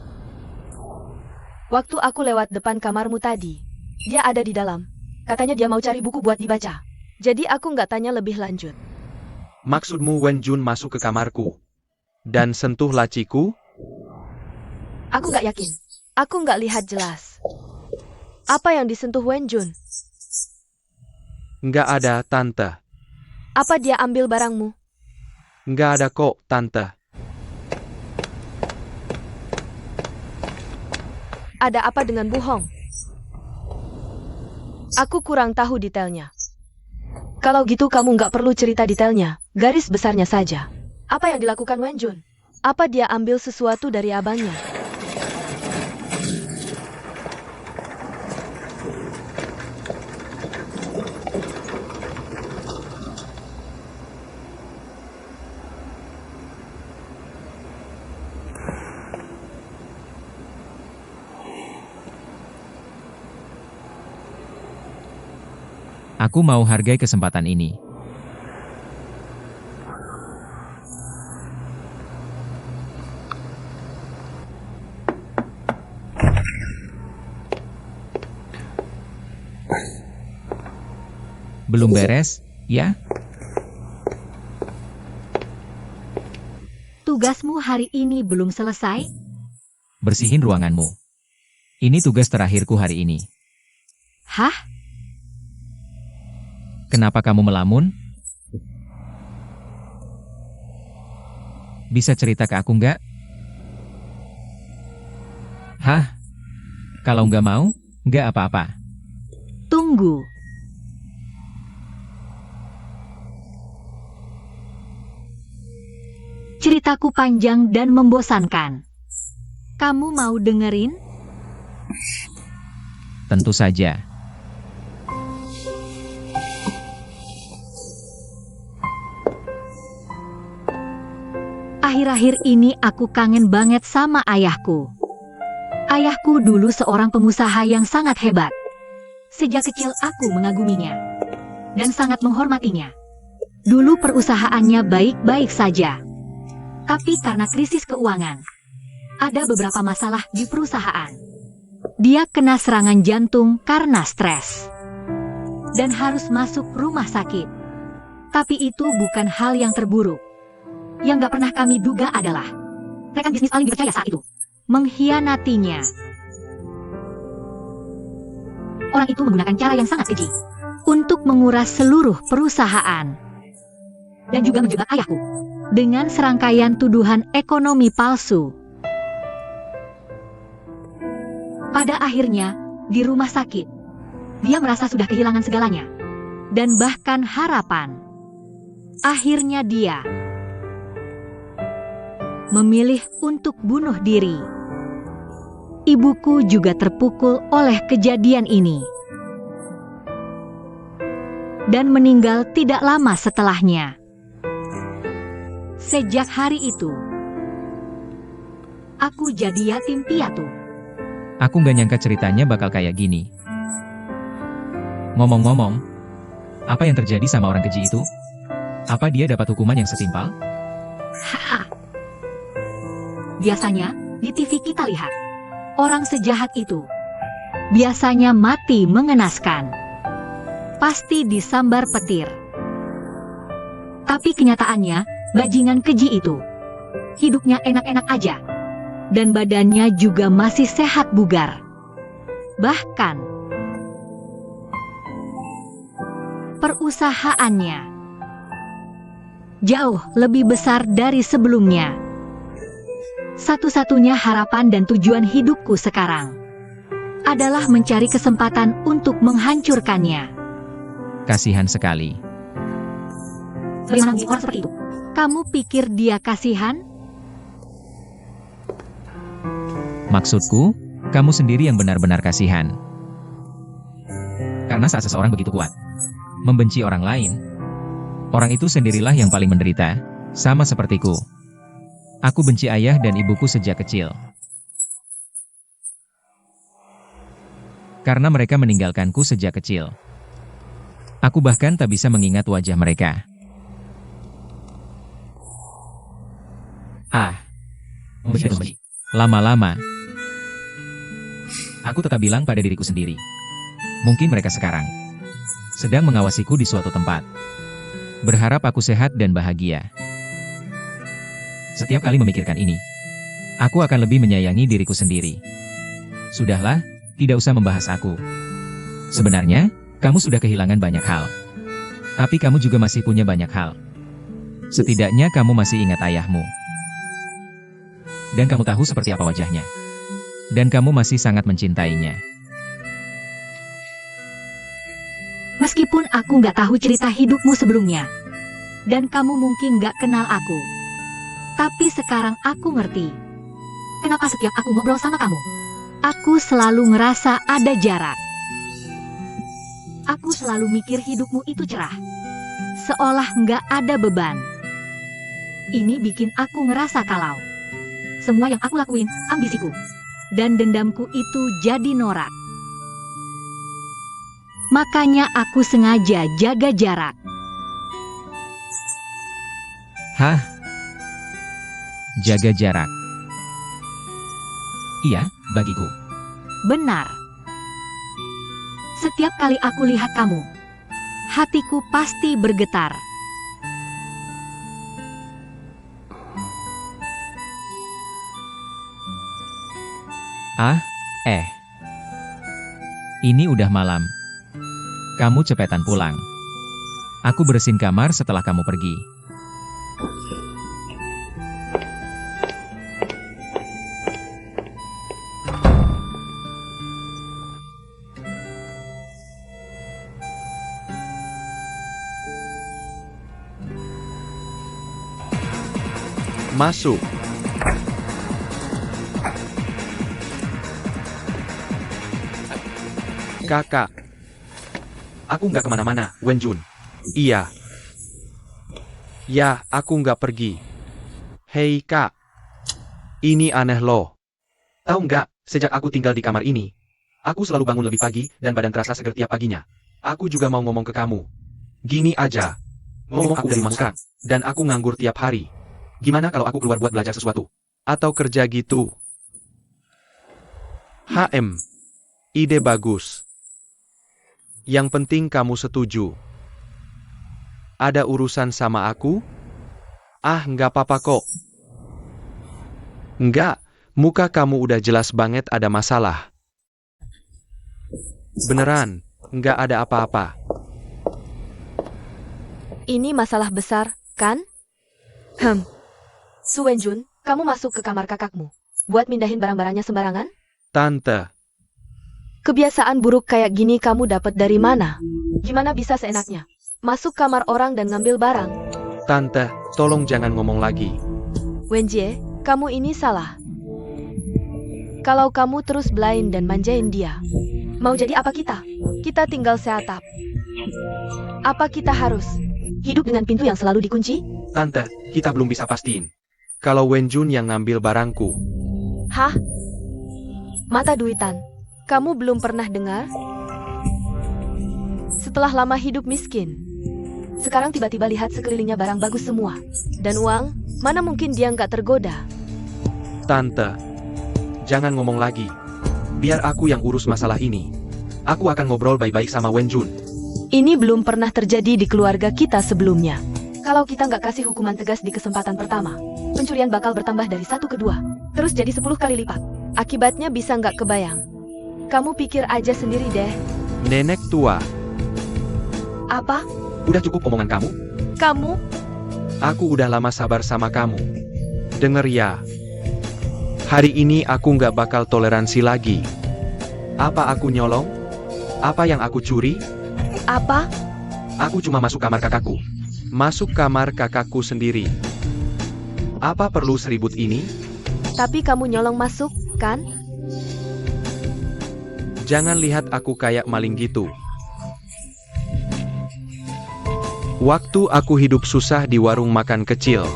Waktu aku lewat depan kamarmu tadi, dia ada di dalam. Katanya dia mau cari buku buat dibaca. Jadi aku nggak tanya lebih lanjut. Maksudmu Wen Jun masuk ke kamarku dan sentuh laciku? Aku nggak yakin. Aku nggak lihat jelas. Apa yang disentuh Wen Jun? Nggak ada, Tante. Apa dia ambil barangmu? Nggak ada kok, Tante. Ada apa dengan Bu Hong? Aku kurang tahu detailnya. Kalau gitu kamu nggak perlu cerita detailnya, garis besarnya saja. Apa yang dilakukan Wen Jun? Apa dia ambil sesuatu dari abangnya? Aku mau hargai kesempatan ini. Belum beres, ya? Tugasmu hari ini belum selesai? Bersihin ruanganmu. Ini tugas terakhirku hari ini. Hah? Kenapa kamu melamun? Bisa cerita ke aku nggak? Hah? Kalau nggak mau, nggak apa-apa. Tunggu. Ceritaku panjang dan membosankan. Kamu mau dengerin? Tentu saja. Akhir-akhir ini aku kangen banget sama ayahku. Ayahku dulu seorang pengusaha yang sangat hebat. Sejak kecil aku mengaguminya dan sangat menghormatinya. Dulu perusahaannya baik-baik saja. Tapi karena krisis keuangan, ada beberapa masalah di perusahaan. Dia kena serangan jantung karena stres dan harus masuk rumah sakit. Tapi itu bukan hal yang terburuk. Yang gak pernah kami duga adalah rekan bisnis paling dipercaya saat itu mengkhianatinya. Orang itu menggunakan cara yang sangat keji untuk menguras seluruh perusahaan dan juga menjebak ayahku dengan serangkaian tuduhan ekonomi palsu. Pada akhirnya, di rumah sakit, dia merasa sudah kehilangan segalanya dan bahkan harapan. Akhirnya dia memilih untuk bunuh diri. Ibuku juga terpukul oleh kejadian ini dan meninggal tidak lama setelahnya. Sejak hari itu, aku jadi yatim piatu. Aku nggak nyangka ceritanya bakal kayak gini. Ngomong-ngomong, apa yang terjadi sama orang keji itu? Apa dia dapat hukuman yang setimpal? Haha. Biasanya, di TV kita lihat, Orang sejahat itu biasanya mati mengenaskan. Pasti disambar petir. Tapi kenyataannya, bajingan keji itu hidupnya enak-enak aja. Dan badannya juga masih sehat bugar. Bahkan perusahaannya jauh lebih besar dari sebelumnya. Satu-satunya harapan dan tujuan hidupku sekarang adalah mencari kesempatan untuk menghancurkannya. Kasihan sekali. Bagaimana mungkin orang seperti itu? Kamu pikir dia kasihan? Maksudku, kamu sendiri yang benar-benar kasihan. Karena saat seseorang begitu kuat membenci orang lain, orang itu sendirilah yang paling menderita, sama sepertiku. Aku benci ayah dan ibuku sejak kecil. Karena mereka meninggalkanku sejak kecil. Aku bahkan tak bisa mengingat wajah mereka. Benci. Lama-lama, aku tetap bilang pada diriku sendiri. Mungkin mereka sekarang sedang mengawasiku di suatu tempat. Berharap aku sehat dan bahagia. Setiap kali memikirkan ini, aku akan lebih menyayangi diriku sendiri. Sudahlah, tidak usah membahas aku. Sebenarnya, kamu sudah kehilangan banyak hal. Tapi kamu juga masih punya banyak hal. Setidaknya kamu masih ingat ayahmu. Dan kamu tahu seperti apa wajahnya. Dan kamu masih sangat mencintainya. Meskipun aku nggak tahu cerita hidupmu sebelumnya, dan kamu mungkin nggak kenal aku, tapi sekarang aku ngerti. Kenapa setiap aku ngobrol sama kamu, aku selalu ngerasa ada jarak. Aku selalu mikir hidupmu itu cerah, seolah nggak ada beban. Ini bikin aku ngerasa kalau semua yang aku lakuin, ambisiku dan dendamku itu jadi norak. Makanya aku sengaja jaga jarak. Hah? Jaga jarak. Iya, bagiku. Benar. Setiap kali aku lihat kamu, hatiku pasti bergetar. Ini udah malam. Kamu cepetan pulang. Aku bersihin kamar setelah kamu pergi. Masuk. Kakak. Aku nggak kemana-mana, Wenjun. Iya. Ya, aku nggak pergi. Hei kak. Ini aneh loh. Tahu nggak, sejak aku tinggal di kamar ini, aku selalu bangun lebih pagi dan badan terasa seger tiap paginya. Aku juga mau ngomong ke kamu. Gini aja. Ngomong aku dari mangkrak, dan aku nganggur tiap hari. Gimana kalau aku keluar buat belajar sesuatu? Atau kerja gitu? Ide bagus. Yang penting kamu setuju. Ada urusan sama aku? Nggak apa-apa kok. Nggak, muka kamu udah jelas banget ada masalah. Beneran, nggak ada apa-apa. Ini masalah besar, kan? Su Wenjun, kamu masuk ke kamar kakakmu buat mindahin barang-barangnya sembarangan? Tante, Kebiasaan buruk kayak gini kamu dapat dari mana? Gimana bisa seenaknya masuk kamar orang dan ngambil barang? Tante, tolong jangan ngomong lagi. Wenjie, kamu ini salah. Kalau kamu terus belain dan manjain dia, mau jadi apa kita? Kita tinggal seatap. Apa kita harus hidup dengan pintu yang selalu dikunci? Tante, kita belum bisa pastiin kalau Wenjun yang ngambil barangku. Hah? Mata duitan. Kamu belum pernah dengar? Setelah lama hidup miskin, sekarang tiba-tiba lihat sekelilingnya barang bagus semua. Dan uang, mana mungkin dia nggak tergoda? Tante, jangan ngomong lagi. Biar aku yang urus masalah ini. Aku akan ngobrol baik-baik sama Wenjun. Ini belum pernah terjadi di keluarga kita sebelumnya. Kalau kita nggak kasih hukuman tegas di kesempatan pertama, pencurian bakal bertambah dari 1 ke 2, terus jadi 10 kali lipat. Akibatnya bisa nggak kebayang. Kamu pikir aja sendiri deh. Nenek tua, Apa? udah cukup omongan kamu? Kamu? Aku udah lama sabar sama kamu. Dengar ya. Hari ini aku nggak bakal toleransi lagi. Apa aku nyolong? Apa yang aku curi? Apa? Aku cuma masuk kamar kakakku. Masuk kamar kakakku sendiri. Apa perlu seribut ini? Tapi kamu nyolong masuk, kan? Jangan lihat aku kayak maling gitu. Waktu aku hidup susah di warung makan kecil,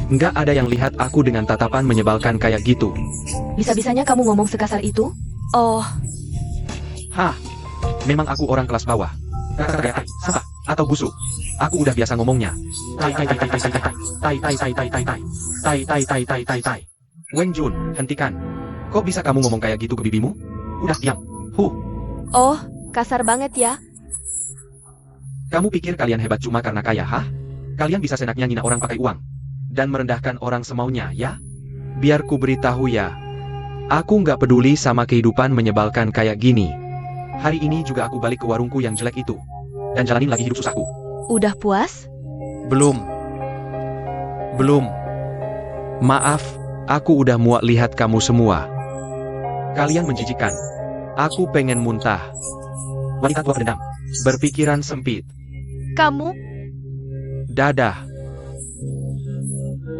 nggak ada yang lihat aku dengan tatapan menyebalkan kayak gitu. Bisa-bisanya kamu ngomong sekasar itu? Oh, Hah, memang aku orang kelas bawah. Kata-kata sampah atau busuk. Aku udah biasa ngomongnya. Tai tai tai tai tai tai tai tai tai tai tai tai tai tai tai tai tai. Wenjun, hentikan. Kok bisa kamu ngomong kayak gitu ke bibimu? Udah diam. oh, kasar banget ya. Kamu pikir kalian hebat cuma karena kaya, hah? Kalian bisa senaknya ngina orang pakai uang dan merendahkan orang semaunya, ya? Biar ku beritahu ya. Aku nggak peduli sama kehidupan menyebalkan kayak gini. Hari ini juga aku balik ke warungku yang jelek itu dan jalanin lagi hidup susahku. Udah puas? Belum. Maaf, aku udah muak lihat kamu semua. Kalian menjijikkan. Aku pengen muntah. Wanita tua pendendam, berpikiran sempit. Kamu? Dadah.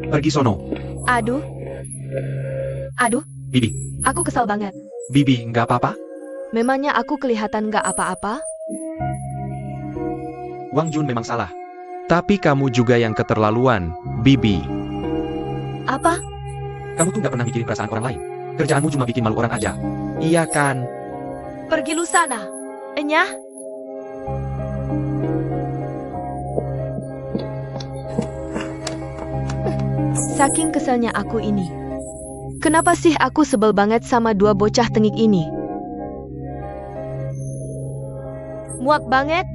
Pergi sono. Aduh, Bibi, Aku kesal banget. Bibi, nggak apa-apa? memangnya aku kelihatan nggak apa-apa? Wang Jun memang salah. Tapi kamu juga yang keterlaluan, Bibi. Apa? Kamu tuh nggak pernah mikirin perasaan orang lain. Kerjaanmu cuma bikin malu orang aja. Iya kan? Pergi lu sana. Enyah? Saking keselnya aku ini. Kenapa sih aku sebel banget sama 2 bocah tengik ini? Muak banget.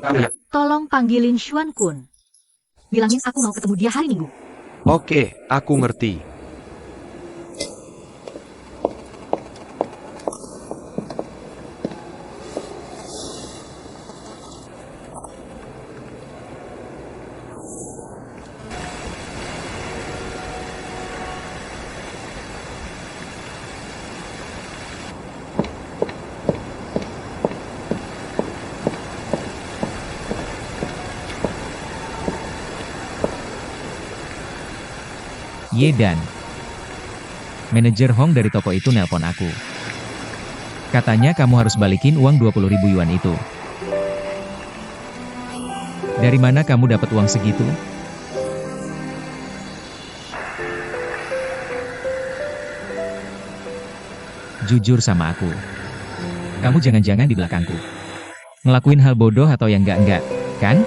Kamu ya? Tolong panggilin Xuan Kun. Bilangin aku mau ketemu dia hari Minggu. Oke, aku ngerti. Yedan. Manajer Hong dari toko itu nelpon aku. Katanya kamu harus balikin uang 20.000 yuan itu. Dari mana kamu dapat uang segitu? Jujur sama aku. Kamu jangan-jangan di belakangku. Ngelakuin hal bodoh atau yang enggak-enggak, kan?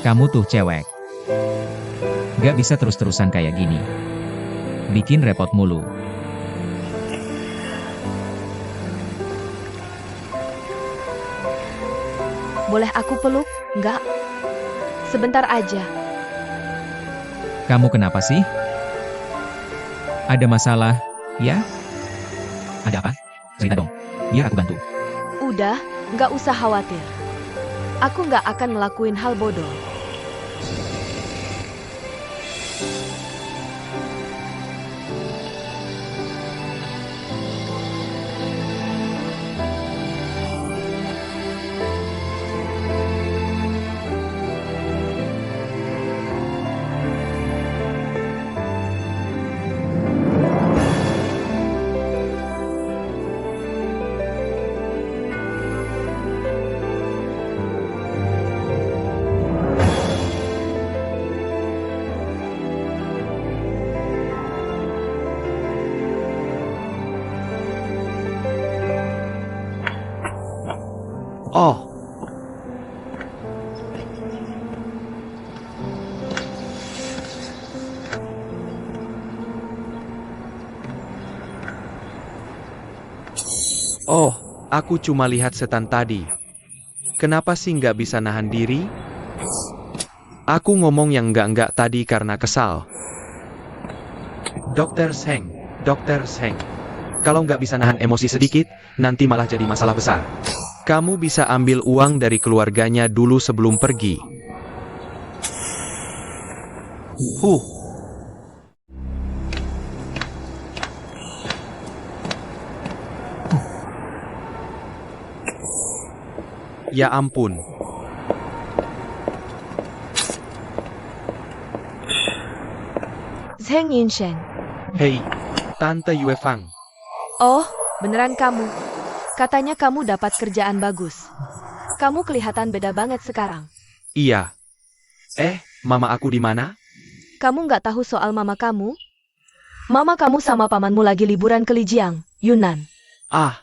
Kamu tuh cewek. Gak bisa terus-terusan kayak gini. Bikin repot mulu. Boleh aku peluk? Enggak. Sebentar aja. Kamu kenapa sih? Ada masalah, ya? Ada apa? Cerita dong. Biar aku bantu. Udah, nggak usah khawatir. Aku nggak akan ngelakuin hal bodoh. Oh, oh, aku cuma lihat setan tadi. Kenapa sih nggak bisa nahan diri? Aku ngomong yang enggak tadi karena kesal. Dokter Seng, Dokter Seng. Kalau nggak bisa nahan emosi sedikit, nanti malah jadi masalah besar. Kamu bisa ambil uang dari keluarganya dulu sebelum pergi. Huh. Ya ampun. Zheng Yinsheng. Hei, Tante Yue Fang. Oh, beneran kamu. Katanya kamu dapat kerjaan bagus. Kamu kelihatan beda banget sekarang. Iya. Mama aku di mana? Kamu nggak tahu soal mama kamu? Mama kamu sama pamanmu lagi liburan ke Lijiang, Yunnan. Ah,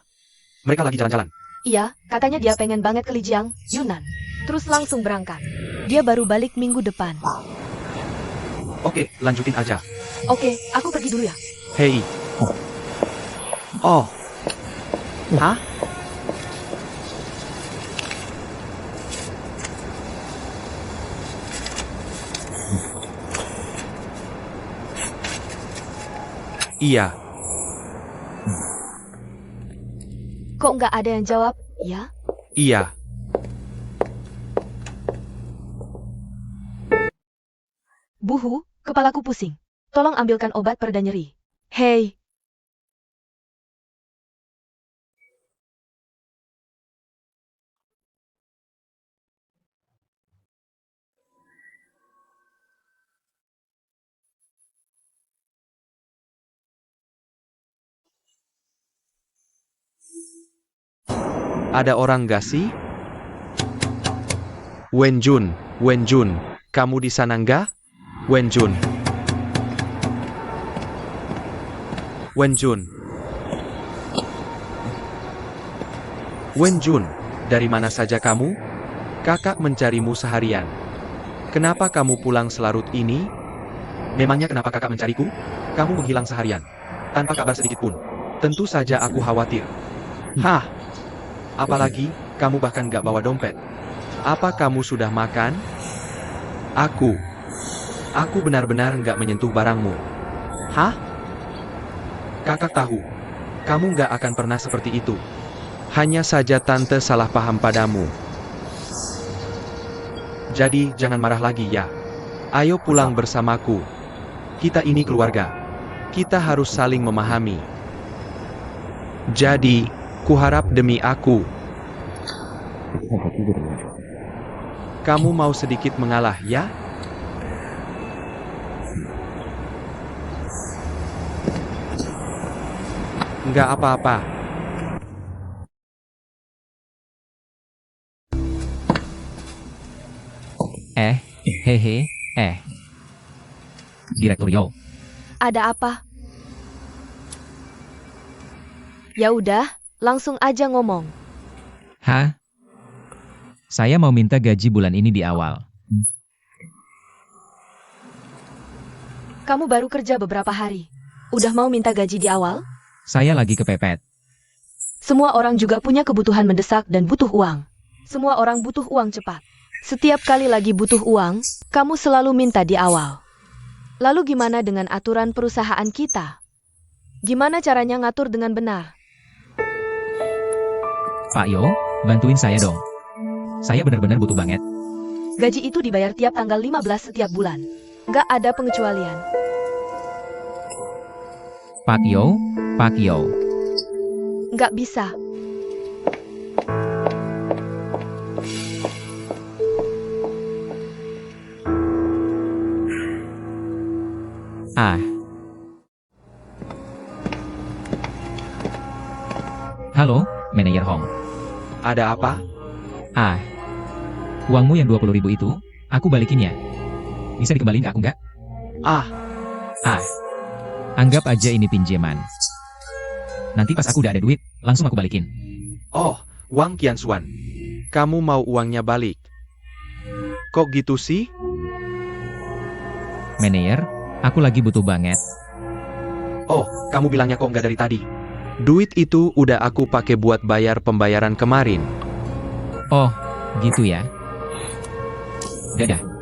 mereka lagi jalan-jalan. Iya, katanya dia pengen banget ke Lijiang, Yunnan. Terus langsung berangkat. Dia baru balik minggu depan. Oke, lanjutin aja. Oke, aku pergi dulu ya. Hei. Oh. Hah? Iya. Kok nggak ada yang jawab? Ya? Iya. Buhu, kepalaku pusing. Tolong ambilkan obat pereda nyeri. Hei. Ada orang gak sih? Wenjun, kamu di sana nggak? Wenjun. Wenjun, dari mana saja kamu? Kakak mencarimu seharian. Kenapa kamu pulang selarut ini? Memangnya kenapa kakak mencariku? Kamu menghilang seharian, tanpa kabar sedikit pun. Tentu saja aku khawatir. Hah? Apalagi, kamu bahkan gak bawa dompet. Apa kamu sudah makan? Aku benar-benar gak menyentuh barangmu. Hah? Kakak tahu, kamu gak akan pernah seperti itu. Hanya saja tante salah paham padamu. Jadi, jangan marah lagi ya. Ayo pulang bersamaku. Kita ini keluarga. Kita harus saling memahami. Jadi, kuharap demi aku, kamu mau sedikit mengalah ya? Nggak apa-apa. Hehe, Direktur Yo. Ada apa? Ya udah, langsung aja ngomong. Hah? Saya mau minta gaji bulan ini di awal. Kamu baru kerja beberapa hari. Udah mau minta gaji di awal? Saya lagi kepepet. Semua orang juga punya kebutuhan mendesak dan butuh uang. Semua orang butuh uang cepat. Setiap kali lagi butuh uang, kamu selalu minta di awal. Lalu gimana dengan aturan perusahaan kita? Gimana caranya ngatur dengan benar? Pak Yo, bantuin saya dong. Saya benar-benar butuh banget. Gaji itu dibayar tiap tanggal 15 setiap bulan. Nggak ada pengecualian. Pak Yo. Nggak bisa. Halo, Manajer Hong. Ada apa? Uangmu yang 20.000 itu, aku balikin ya. Bisa dikembaliin ke aku nggak? Anggap aja ini pinjaman. Nanti pas aku udah ada duit, langsung aku balikin. Oh, Wang Qianxuan. Kamu mau uangnya balik? Kok gitu sih? Manajer, aku lagi butuh banget. Oh, kamu bilangnya kok nggak dari tadi? Duit itu udah aku pakai buat bayar pembayaran kemarin. Oh, gitu ya. Dadah.